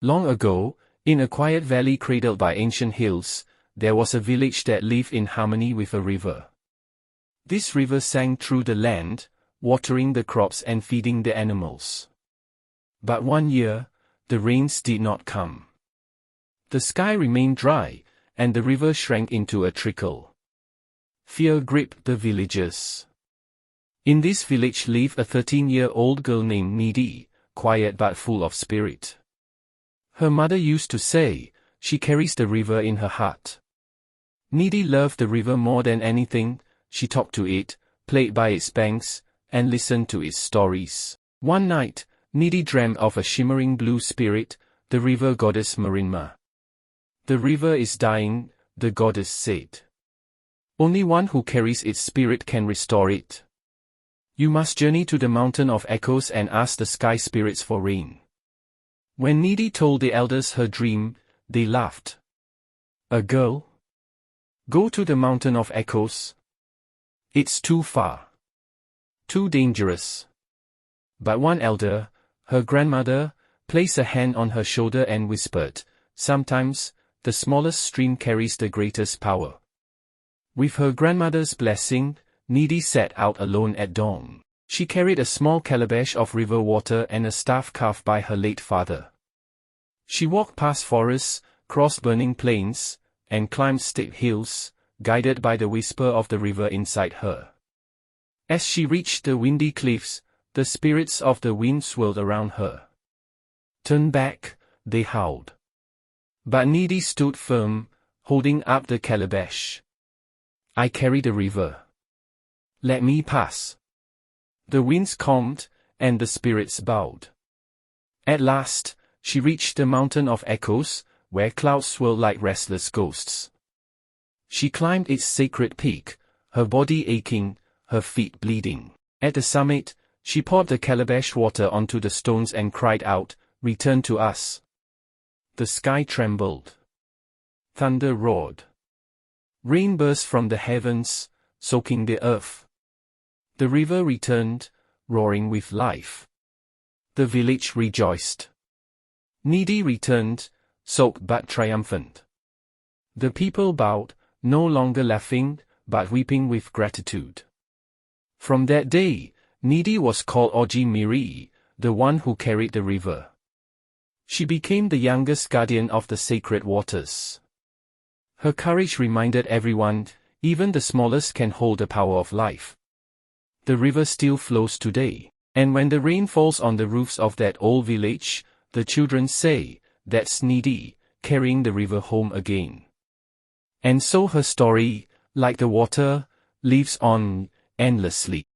Long ago, in a quiet valley cradled by ancient hills, there was a village that lived in harmony with a river. This river sang through the land, watering the crops and feeding the animals. But one year, the rains did not come. The sky remained dry, and the river shrank into a trickle. Fear gripped the villagers. In this village lived a 13-year-old girl named Nnedi, quiet but full of spirit. Her mother used to say, "She carries the river in her heart." Nnedi loved the river more than anything. She talked to it, played by its banks, and listened to its stories. One night, Nnedi dreamed of a shimmering blue spirit, the river goddess Marinma. "The river is dying," the goddess said. "Only one who carries its spirit can restore it. You must journey to the mountain of echoes and ask the sky spirits for rain." When Nnedi told the elders her dream, they laughed. "A girl? Go to the mountain of echoes? It's too far. Too dangerous." But one elder, her grandmother, placed a hand on her shoulder and whispered, "Sometimes, the smallest stream carries the greatest power." With her grandmother's blessing, Nnedi set out alone at dawn. She carried a small calabash of river water and a staff carved by her late father. She walked past forests, crossed burning plains, and climbed steep hills, guided by the whisper of the river inside her. As she reached the windy cliffs, the spirits of the wind swirled around her. "Turn back," they howled. But Nnedi stood firm, holding up the calabash. "I carry the river. Let me pass." The winds calmed, and the spirits bowed. At last, she reached the mountain of echoes, where clouds swirled like restless ghosts. She climbed its sacred peak, her body aching, her feet bleeding. At the summit, she poured the calabash water onto the stones and cried out, "Return to us." The sky trembled. Thunder roared. Rain burst from the heavens, soaking the earth. The river returned, roaring with life. The village rejoiced. Nnedi returned, soaked but triumphant. The people bowed, no longer laughing, but weeping with gratitude. From that day, Nnedi was called Oji Miri, the one who carried the river. She became the youngest guardian of the sacred waters. Her courage reminded everyone, even the smallest can hold the power of life. The river still flows today, and when the rain falls on the roofs of that old village, the children say, "That's Nnedi, carrying the river home again." And so her story, like the water, lives on, endlessly.